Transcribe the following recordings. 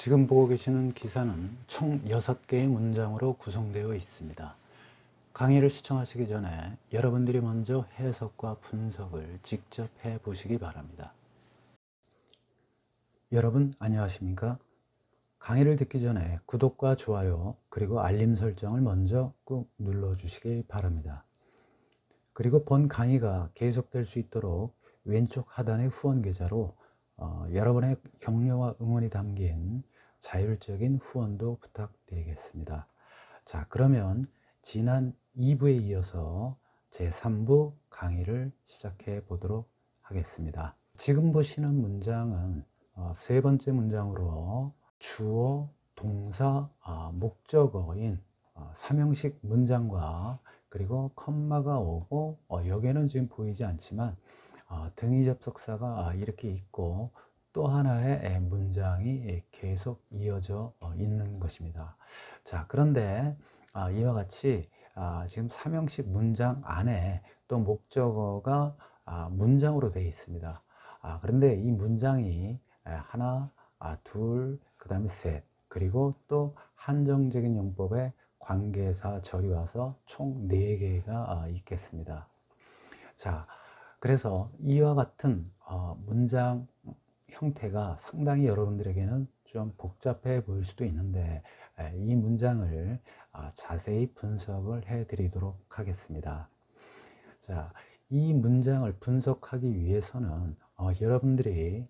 지금 보고 계시는 기사는 총 6개의 문장으로 구성되어 있습니다. 강의를 시청하시기 전에 여러분들이 먼저 해석과 분석을 직접 해보시기 바랍니다. 여러분 안녕하십니까? 강의를 듣기 전에 구독과 좋아요 그리고 알림 설정을 먼저 꾹 눌러주시기 바랍니다. 그리고 본 강의가 계속될 수 있도록 왼쪽 하단의 후원 계좌로 여러분의 격려와 응원이 담긴 자율적인 후원도 부탁드리겠습니다. 자, 그러면 지난 2부에 이어서 제3부 강의를 시작해 보도록 하겠습니다. 지금 보시는 문장은 세 번째 문장으로 주어, 동사, 목적어인 삼형식 문장과 그리고 컴마가 오고 여기에는 지금 보이지 않지만 등위 접속사가 이렇게 있고 또 하나의 문장이 계속 이어져 있는 것입니다. 자, 그런데 이와 같이 지금 삼형식 문장 안에 또 목적어가 문장으로 되어 있습니다. 그런데 이 문장이 하나, 둘, 그 다음에 셋, 그리고 또 한정적인 용법의 관계사 절이 와서 총 4개가 있겠습니다. 자, 그래서 이와 같은 문장 형태가 상당히 여러분들에게는 좀 복잡해 보일 수도 있는데 이 문장을 자세히 분석을 해 드리도록 하겠습니다. 자, 이 문장을 분석하기 위해서는 여러분들이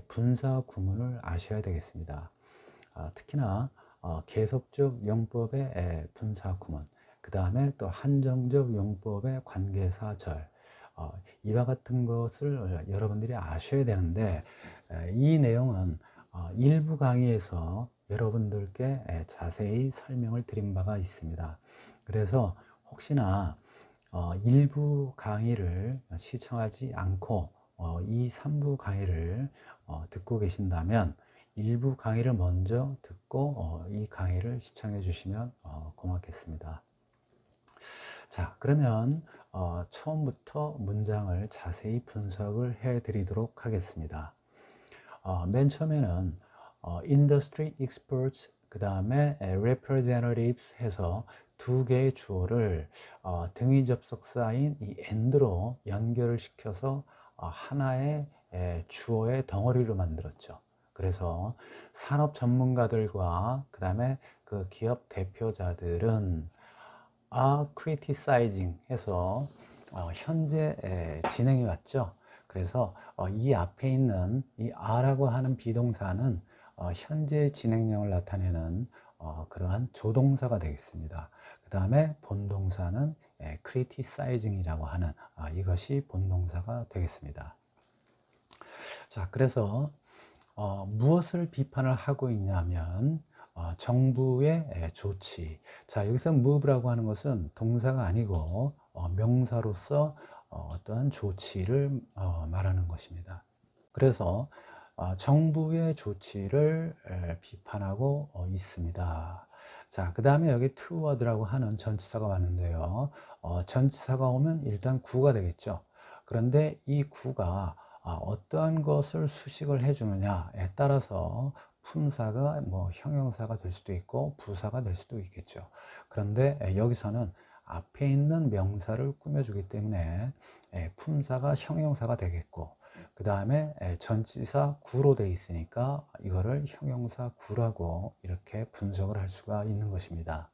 분사 구문을 아셔야 되겠습니다. 특히나 계속적 용법의 분사 구문, 그 다음에 또 한정적 용법의 관계사절, 이와 같은 것을 여러분들이 아셔야 되는데 이 내용은 일부 강의에서 여러분들께 자세히 설명을 드린 바가 있습니다. 그래서 혹시나 일부 강의를 시청하지 않고 이 3부 강의를 듣고 계신다면 일부 강의를 먼저 듣고 이 강의를 시청해 주시면 고맙겠습니다. 자, 그러면 처음부터 문장을 자세히 분석을 해 드리도록 하겠습니다. 맨 처음에는 industry experts, 그 다음에 representatives 해서 2개의 주어를 등위 접속사인 이 and로 연결을 시켜서 하나의 주어의 덩어리로 만들었죠. 그래서 산업 전문가들과 그 다음에 그 기업 대표자들은 are criticizing 해서 현재 진행이 왔죠. 그래서 이 앞에 있는 이 are라고 하는 비동사는 현재 진행형을 나타내는 그러한 조동사가 되겠습니다. 그 다음에 본동사는 criticizing이라고 하는 이것이 본동사가 되겠습니다. 자, 그래서 무엇을 비판을 하고 있냐면 정부의 조치. 자, 여기서 move라고 하는 것은 동사가 아니고 명사로서 어떤 조치를 말하는 것입니다. 그래서 정부의 조치를 비판하고 있습니다. 자, 그 다음에 여기 toward라고 하는 전치사가 왔는데요. 전치사가 오면 일단 구가 되겠죠. 그런데 이 구가 어떠한 것을 수식을 해주느냐에 따라서 품사가 뭐 형용사가 될 수도 있고 부사가 될 수도 있겠죠. 그런데 여기서는 앞에 있는 명사를 꾸며주기 때문에 품사가 형용사가 되겠고 그 다음에 전치사 구로 되어 있으니까 이거를 형용사 구라고 이렇게 분석을 할 수가 있는 것입니다.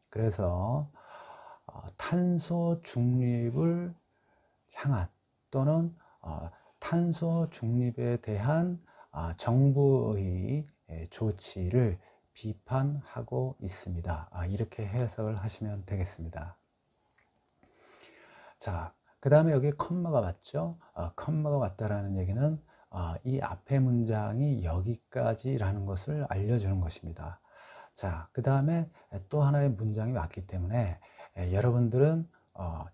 그래서 탄소 중립을 향한 또는 탄소 중립에 대한 정부의 조치를 비판하고 있습니다. 이렇게 해석을 하시면 되겠습니다. 자, 그 다음에 여기 컴마가 왔죠. 컴마가 왔다라는 얘기는 이 앞에 문장이 여기까지라는 것을 알려주는 것입니다. 자, 그 다음에 또 하나의 문장이 왔기 때문에 여러분들은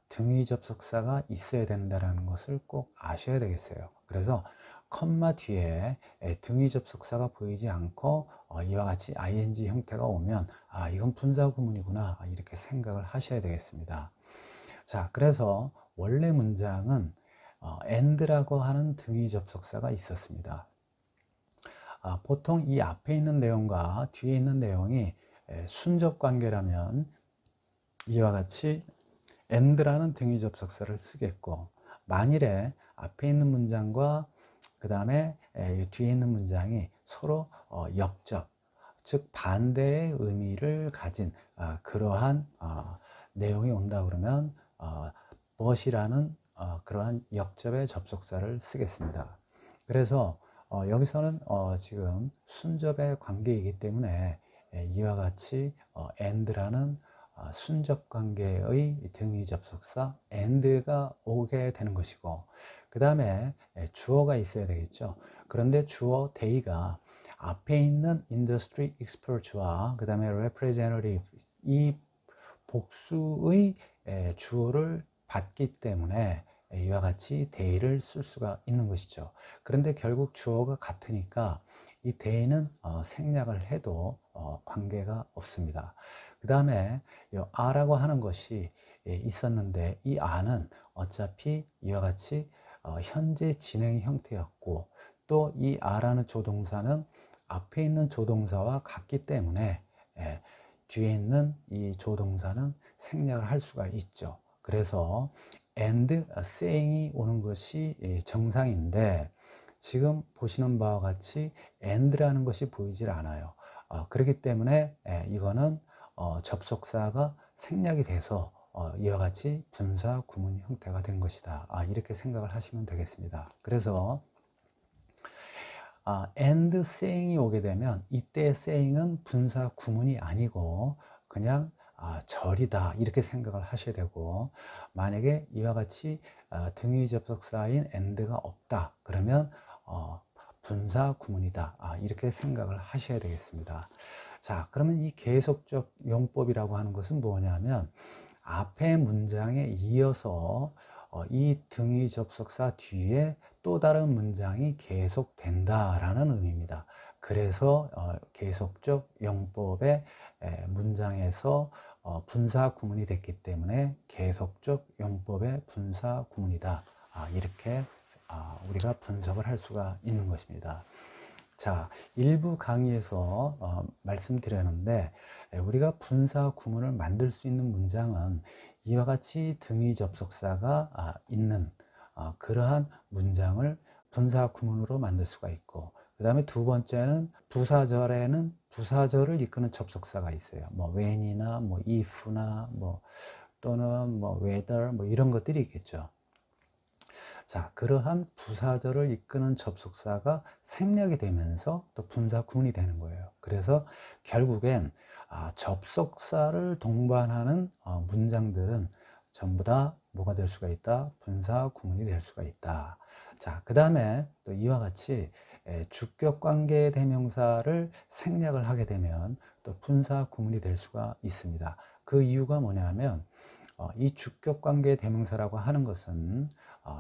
등위 접속사가 있어야 된다는 것을 꼭 아셔야 되겠어요. 그래서 컴마 뒤에 등위 접속사가 보이지 않고 이와 같이 ing 형태가 오면 이건 분사 구문이구나 이렇게 생각을 하셔야 되겠습니다. 자, 그래서 원래 문장은 and라고 하는 등위 접속사가 있었습니다. 보통 이 앞에 있는 내용과 뒤에 있는 내용이 순접 관계라면 이와 같이 and라는 등위 접속사를 쓰겠고, 만일에 앞에 있는 문장과 그 다음에 뒤에 있는 문장이 서로 역접, 즉 반대의 의미를 가진 그러한 내용이 온다 그러면 but이라는 그러한 역접의 접속사를 쓰겠습니다. 그래서 여기서는 지금 순접의 관계이기 때문에 이와 같이 and라는 순접 관계의 등위 접속사 and가 오게 되는 것이고, 그 다음에 주어가 있어야 되겠죠. 그런데 주어 they가 앞에 있는 industry expert와 그 다음에 representative 이 복수의 주어를 받기 때문에 이와 같이 they를 쓸 수가 있는 것이죠. 그런데 결국 주어가 같으니까 이 they는 생략을 해도 관계가 없습니다. 그 다음에 이 a라고 하는 것이 있었는데, 이 a는 어차피 이와 같이 현재 진행 형태였고, 또 이 a라는 조동사는 앞에 있는 조동사와 같기 때문에 뒤에 있는 이 조동사는 생략을 할 수가 있죠. 그래서 and saying이 오는 것이 정상인데, 지금 보시는 바와 같이 and라는 것이 보이질 않아요. 그렇기 때문에 이거는 접속사가 생략이 돼서 이와 같이 분사 구문 형태가 된 것이다. 이렇게 생각을 하시면 되겠습니다. 그래서 and saying이 오게 되면 이때 saying은 분사 구문이 아니고 그냥 절이다 이렇게 생각을 하셔야 되고, 만약에 이와 같이 등위 접속사인 and가 없다 그러면 분사 구문이다 이렇게 생각을 하셔야 되겠습니다. 자, 그러면 이 계속적 용법이라고 하는 것은 뭐냐면, 앞에 문장에 이어서 이 등위 접속사 뒤에 또 다른 문장이 계속된다라는 의미입니다. 그래서 계속적 용법의 문장에서 분사 구문이 됐기 때문에 계속적 용법의 분사 구문이다. 이렇게 우리가 분석을 할 수가 있는 것입니다. 자, 일부 강의에서 말씀드렸는데, 우리가 분사 구문을 만들 수 있는 문장은 이와 같이 등위 접속사가 있는 그러한 문장을 분사 구문으로 만들 수가 있고, 그 다음에 두 번째는 부사절에는 부사절을 이끄는 접속사가 있어요. 뭐 when이나 뭐 if나 뭐 또는 뭐 whether 뭐 이런 것들이 있겠죠. 자, 그러한 부사절을 이끄는 접속사가 생략이 되면서 또 분사 구문이 되는 거예요. 그래서 결국엔 접속사를 동반하는 문장들은 전부 다 뭐가 될 수가 있다? 분사 구문이 될 수가 있다. 자, 그 다음에 또 이와 같이 주격 관계 대명사를 생략을 하게 되면 또 분사 구문이 될 수가 있습니다. 그 이유가 뭐냐면 이 주격 관계 대명사라고 하는 것은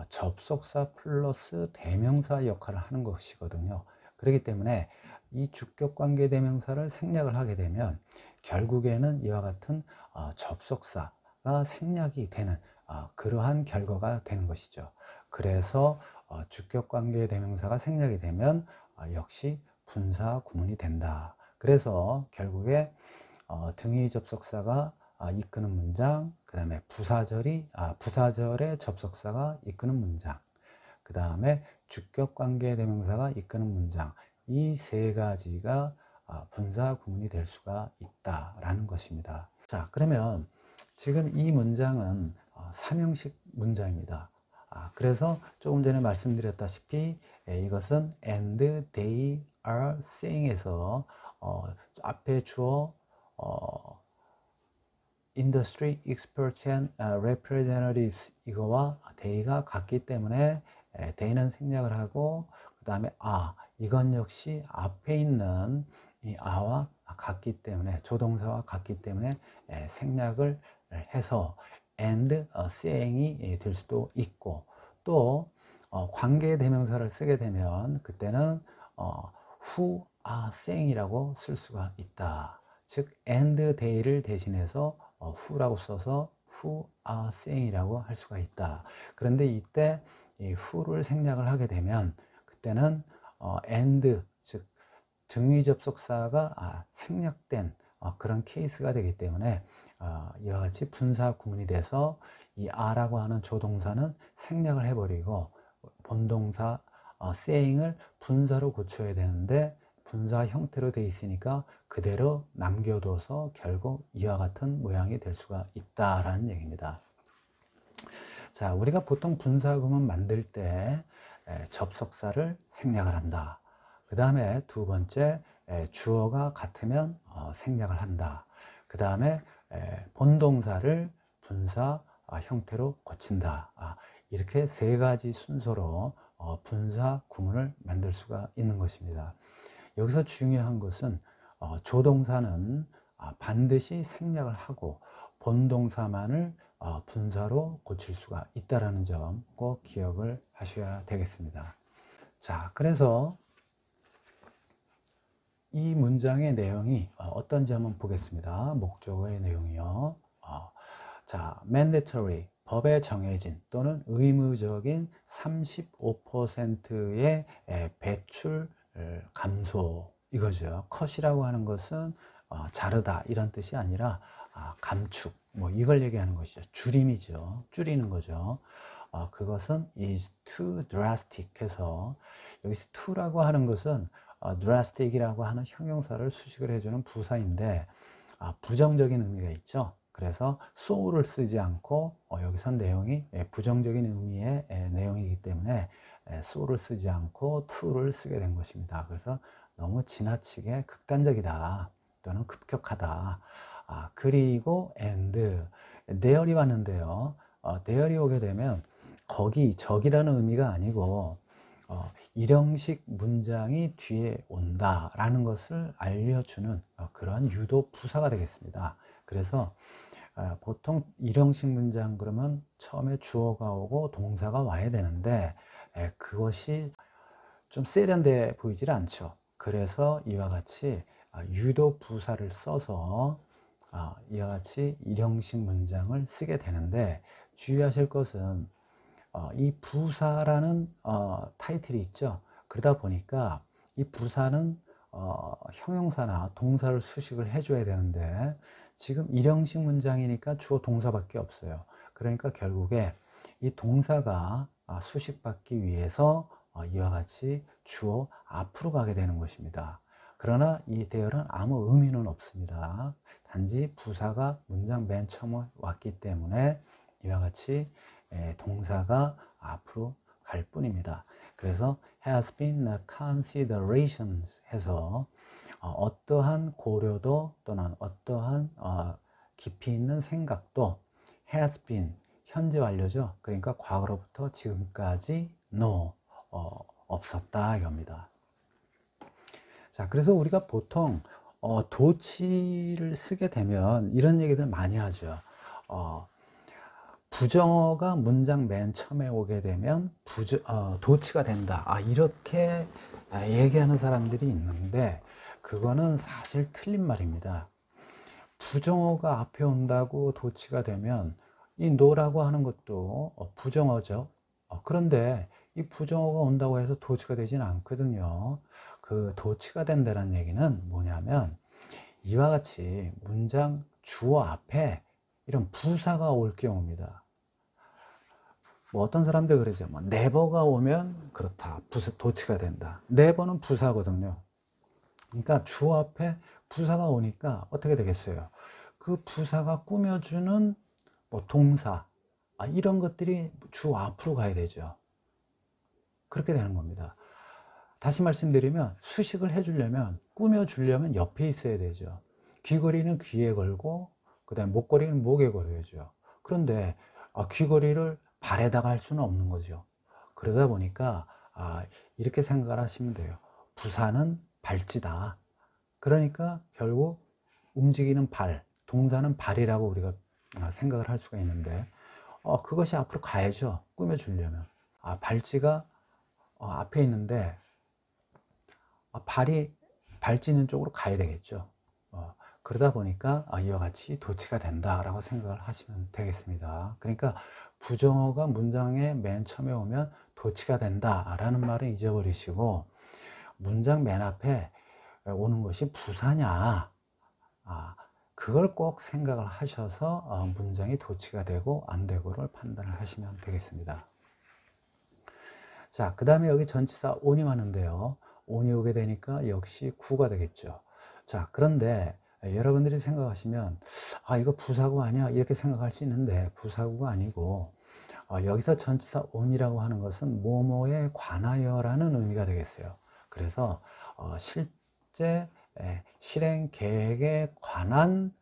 접속사 플러스 대명사 역할을 하는 것이거든요. 그렇기 때문에 이 주격 관계 대명사를 생략을 하게 되면 결국에는 이와 같은 접속사가 생략이 되는 그러한 결과가 되는 것이죠. 그래서 주격 관계 대명사가 생략이 되면 역시 분사 구문이 된다. 그래서 결국에 등위 접속사가 이끄는 문장, 그 다음에 부사절의 접속사가 이끄는 문장, 그 다음에 주격 관계 대명사가 이끄는 문장, 이 세 가지가 분사 구문이 될 수가 있다라는 것입니다. 자, 그러면 지금 이 문장은 삼형식 문장입니다. 그래서 조금 전에 말씀드렸다시피 이것은 and, they are saying에서 앞에 주어 industry experts and representatives 이거와 they가 같기 때문에 they는 생략을 하고, 그 다음에 이건 역시 앞에 있는 이 a와 같기 때문에 조동사와 같기 때문에 생략을 해서 and saying이 될 수도 있고, 또 관계 대명사를 쓰게 되면 그때는 who are saying이라고 쓸 수가 있다. 즉 and they를 대신해서 who라고 써서 who are saying이라고 할 수가 있다. 그런데 이때 이 who를 생략을 하게 되면 그때는 and 즉 등위 접속사가 생략된 그런 케이스가 되기 때문에 이와 같이 분사 구문이 돼서 이 a라고 하는 조동사는 생략을 해버리고 본동사 saying을 분사로 고쳐야 되는데 분사 형태로 되어 있으니까 그대로 남겨둬서 결국 이와 같은 모양이 될 수가 있다라는 얘기입니다. 자, 우리가 보통 분사구문 만들 때 접속사를 생략을 한다. 그 다음에 두 번째, 주어가 같으면 생략을 한다. 그 다음에 본동사를 분사 형태로 고친다. 이렇게 세 가지 순서로 분사 구문을 만들 수가 있는 것입니다. 여기서 중요한 것은 조동사는 반드시 생략을 하고 본동사만을 분사로 고칠 수가 있다는 점 꼭 기억을 하셔야 되겠습니다. 자, 그래서 이 문장의 내용이 어떤지 한번 보겠습니다. 목적어의 내용이요. 자, mandatory, 법에 정해진 또는 의무적인 35%의 배출 감소, 이거죠. 컷이라고 하는 것은 자르다 이런 뜻이 아니라 감축, 뭐 이걸 얘기하는 것이죠. 줄임이죠. 줄이는 거죠. 그것은 is too drastic 해서 여기서 to라고 하는 것은 drastic이라고 하는 형용사를 수식을 해주는 부사인데 부정적인 의미가 있죠. 그래서 so를 쓰지 않고 여기선 내용이 부정적인 의미의 내용이기 때문에 so를 쓰지 않고 to를 쓰게 된 것입니다. 그래서 너무 지나치게 극단적이다 또는 급격하다. 그리고 and, there이 왔는데요. there이 오게 되면 거기, 저기라는 의미가 아니고 일형식 문장이 뒤에 온다라는 것을 알려주는 그런 유도 부사가 되겠습니다. 그래서 보통 일형식 문장 그러면 처음에 주어가 오고 동사가 와야 되는데 그것이 좀 세련돼 보이질 않죠. 그래서 이와 같이 유도 부사를 써서 이와 같이 일형식 문장을 쓰게 되는데 주의하실 것은 이 부사라는 타이틀이 있죠. 그러다 보니까 이 부사는 형용사나 동사를 수식을 해줘야 되는데 지금 일형식 문장이니까 주어 동사밖에 없어요. 그러니까 결국에 이 동사가 수식받기 위해서 이와 같이 주어 앞으로 가게 되는 것입니다. 그러나 이 there는 아무 의미는 없습니다. 단지 부사가 문장 맨 처음에 왔기 때문에 이와 같이 동사가 앞으로 갈 뿐입니다. 그래서 has been a consideration 해서 어떠한 고려도 또는 어떠한 깊이 있는 생각도 has been 현재 완료죠. 그러니까 과거로부터 지금까지 no 없었다 이겁니다. 자, 그래서 우리가 보통 도치를 쓰게 되면 이런 얘기들 많이 하죠. 부정어가 문장 맨 처음에 오게 되면 도치가 된다. 이렇게 얘기하는 사람들이 있는데 그거는 사실 틀린 말입니다. 부정어가 앞에 온다고 도치가 되면 이 no라고 하는 것도 부정어죠. 그런데 이 부정어가 온다고 해서 도치가 되지는 않거든요. 그 도치가 된다는 얘기는 뭐냐면 이와 같이 문장 주어 앞에 이런 부사가 올 경우입니다. 뭐 어떤 사람들 그러죠. 뭐 never가 오면 그렇다. 도치가 된다. never는 부사거든요. 그러니까 주어 앞에 부사가 오니까 어떻게 되겠어요? 그 부사가 꾸며주는 뭐 동사 이런 것들이 주어 앞으로 가야 되죠. 그렇게 되는 겁니다. 다시 말씀드리면 수식을 해주려면 꾸며주려면 옆에 있어야 되죠. 귀걸이는 귀에 걸고 그 다음에 목걸이는 목에 걸어야죠. 그런데 귀걸이를 발에다가 할 수는 없는 거죠. 그러다 보니까 이렇게 생각을 하시면 돼요. 부사는 발찌다. 그러니까 결국 움직이는 발, 동사는 발이라고 우리가 생각을 할 수가 있는데 그것이 앞으로 가야죠. 꾸며주려면. 발찌가 앞에 있는데 발이 발찌는 쪽으로 가야 되겠죠. 그러다 보니까 이와 같이 도치가 된다라고 생각을 하시면 되겠습니다. 그러니까 부정어가 문장의 맨 처음에 오면 도치가 된다라는 말을 잊어버리시고 문장 맨 앞에 오는 것이 부사냐, 그걸 꼭 생각을 하셔서 문장이 도치가 되고 안 되고를 판단을 하시면 되겠습니다. 자, 그 다음에 여기 전치사 on이 왔는데요. on이 오게 되니까 역시 구가 되겠죠. 자, 그런데 여러분들이 생각하시면 이거 부사구 아니야? 이렇게 생각할 수 있는데 부사구가 아니고 여기서 전치사 on이라고 하는 것은 뭐뭐에 관하여라는 의미가 되겠어요. 그래서 실제 실행 계획에 관한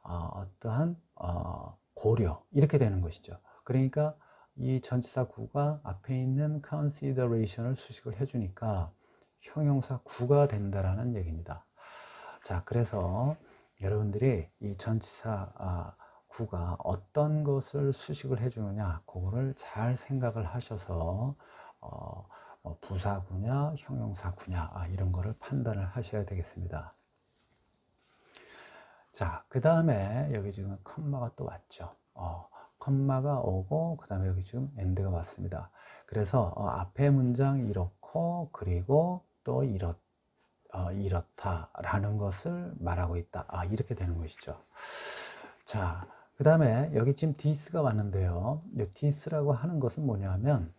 어떠한 고려 이렇게 되는 것이죠. 그러니까 이 전치사 구가 앞에 있는 consideration을 수식을 해주니까 형용사 구가 된다라는 얘기입니다. 자, 그래서 여러분들이 이 전치사 구가 어떤 것을 수식을 해주느냐 그거를 잘 생각을 하셔서 뭐 부사구냐 형용사구냐 이런 거를 판단을 하셔야 되겠습니다. 자, 그 다음에 여기 지금 컴마가 또 왔죠. 컴마가 오고 그 다음에 여기 지금 엔드가 왔습니다. 그래서 앞에 문장 이렇고 그리고 또 이렇다라는 것을 말하고 있다. 이렇게 되는 것이죠. 자, 그 다음에 여기 지금 this가 왔는데요. 이 this라고 하는 것은 뭐냐면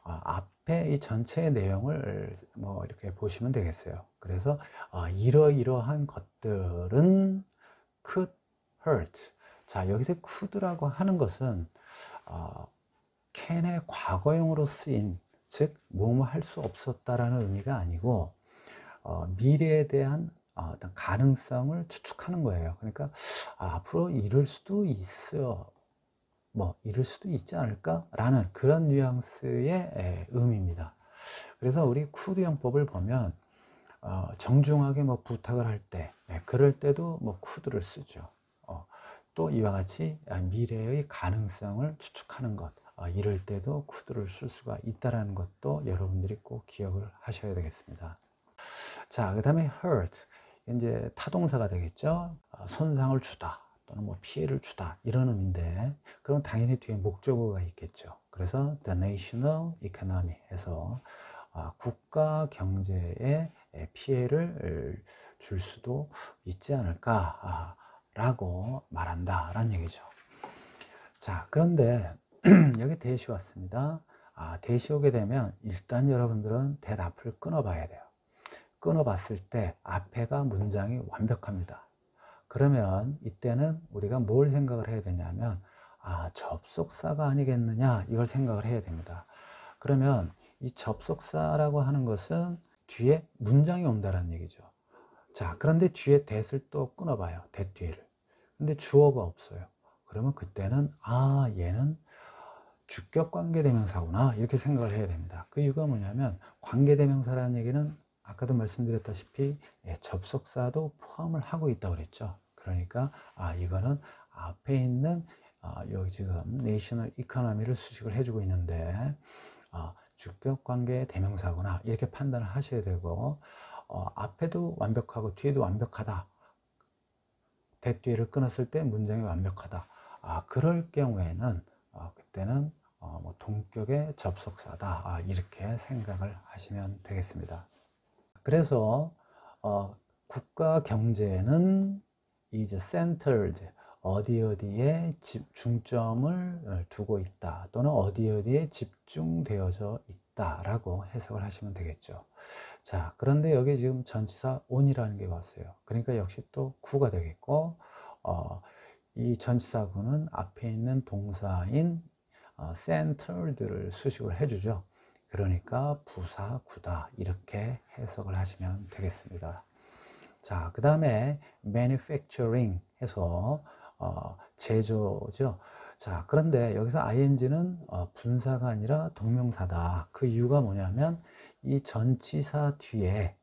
앞에 이 전체의 내용을 뭐 이렇게 보시면 되겠어요. 그래서 이러이러한 것들은 could hurt. 자, 여기서 could라고 하는 것은 can의 과거형으로 쓰인, 즉 뭐뭐 할 수 없었다라는 의미가 아니고 미래에 대한 어떤 가능성을 추측하는 거예요. 그러니까 앞으로 이럴 수도 있어, 뭐 이럴 수도 있지 않을까라는 그런 뉘앙스의 의미입니다. 그래서 우리 could 형법을 보면 정중하게 뭐 부탁을 할 때, 그럴 때도 뭐 could를 쓰죠. 또 이와 같이 미래의 가능성을 추측하는 것, 이럴 때도 could를 쓸 수가 있다는 것도 여러분들이 꼭 기억을 하셔야 되겠습니다. 자, 그 다음에 hurt, 이제 타동사가 되겠죠. 손상을 주다 또는 뭐 피해를 주다 이런 의미인데, 그럼 당연히 뒤에 목적어가 있겠죠. 그래서 the national economy 해서 국가 경제에 피해를 줄 수도 있지 않을까 라고 말한다라는 얘기죠. 자, 그런데 여기 대시 왔습니다. 대시 오게 되면 일단 여러분들은 대답을 끊어봐야 돼요. 끊어봤을 때 앞에가 문장이 완벽합니다. 그러면 이때는 우리가 뭘 생각을 해야 되냐면 접속사가 아니겠느냐 이걸 생각을 해야 됩니다. 그러면 이 접속사라고 하는 것은 뒤에 문장이 온다는 얘기죠. 자, 그런데 뒤에 that을 또 끊어봐요. that 뒤에를. 근데 주어가 없어요. 그러면 그때는 얘는 주격 관계대명사구나 이렇게 생각을 해야 됩니다. 그 이유가 뭐냐면 관계대명사라는 얘기는 아까도 말씀드렸다시피 접속사도 포함을 하고 있다고 그랬죠. 그러니까 이거는 앞에 있는 여기 지금 내셔널 이코노미를 수식을 해주고 있는데 주격 관계 대명사구나 이렇게 판단을 하셔야 되고, 앞에도 완벽하고 뒤에도 완벽하다, that 뒤에를 끊었을 때 문장이 완벽하다, 그럴 경우에는 그때는 뭐 동격의 접속사다 이렇게 생각을 하시면 되겠습니다. 그래서 국가 경제는 is centered, 어디에 중점을 두고 있다 또는 어디에 집중되어져 있다라고 해석을 하시면 되겠죠. 자, 그런데 여기 지금 전치사 on이라는 게 왔어요. 그러니까 역시 또 구가 되겠고, 이 전치사 구는 앞에 있는 동사인 centered를 수식을 해주죠. 그러니까 부사 구다 이렇게 해석을 하시면 되겠습니다. 자, 그 다음에 manufacturing 해서 제조죠. 자, 그런데 여기서 ing는 분사가 아니라 동명사다. 그 이유가 뭐냐면 이 전치사 뒤에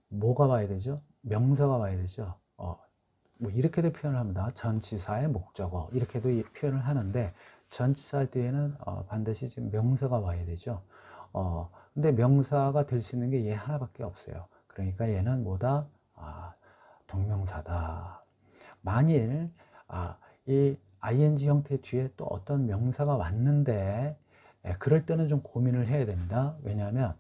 뭐가 와야 되죠? 명사가 와야 되죠. 뭐 이렇게도 표현을 합니다. 전치사의 목적어 이렇게도 표현을 하는데, 전치사 뒤에는 반드시 지금 명사가 와야 되죠. 근데 명사가 될 수 있는 게 얘 하나밖에 없어요. 그러니까 얘는 뭐다? 동명사다. 만일 이 ing 형태 뒤에 또 어떤 명사가 왔는데 그럴 때는 좀 고민을 해야 됩니다. 왜냐하면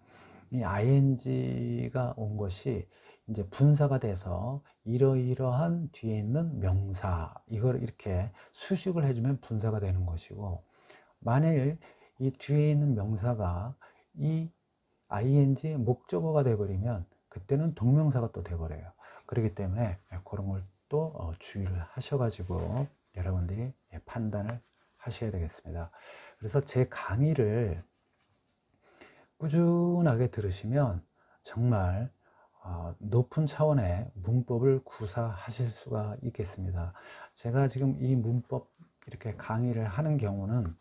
이 ing가 온 것이 이제 분사가 돼서 이러이러한 뒤에 있는 명사, 이걸 이렇게 수식을 해주면 분사가 되는 것이고, 만일 이 뒤에 있는 명사가 이 ing의 목적어가 돼버리면 그때는 동명사가 또 돼버려요. 그렇기 때문에 그런 걸 또 주의를 하셔가지고 여러분들이 판단을 하셔야 되겠습니다. 그래서 제 강의를 꾸준하게 들으시면 정말 높은 차원의 문법을 구사하실 수가 있겠습니다. 제가 지금 이 문법 이렇게 강의를 하는 경우는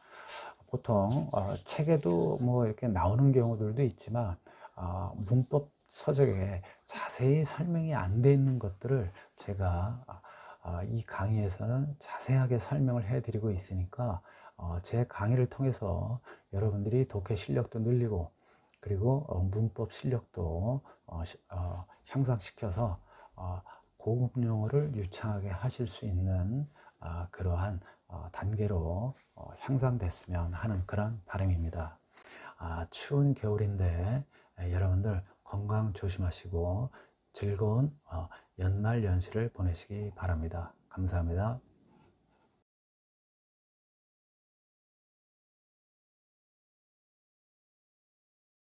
보통 책에도 뭐 이렇게 나오는 경우들도 있지만 문법 서적에 자세히 설명이 안 돼 있는 것들을 제가 이 강의에서는 자세하게 설명을 해 드리고 있으니까 제 강의를 통해서 여러분들이 독해 실력도 늘리고, 그리고 문법 실력도 향상시켜서 고급 용어를 유창하게 하실 수 있는 그러한 단계로 향상됐으면 하는 그런 바람입니다. 추운 겨울인데 여러분들 건강 조심하시고 즐거운 연말 연시를 보내시기 바랍니다. 감사합니다.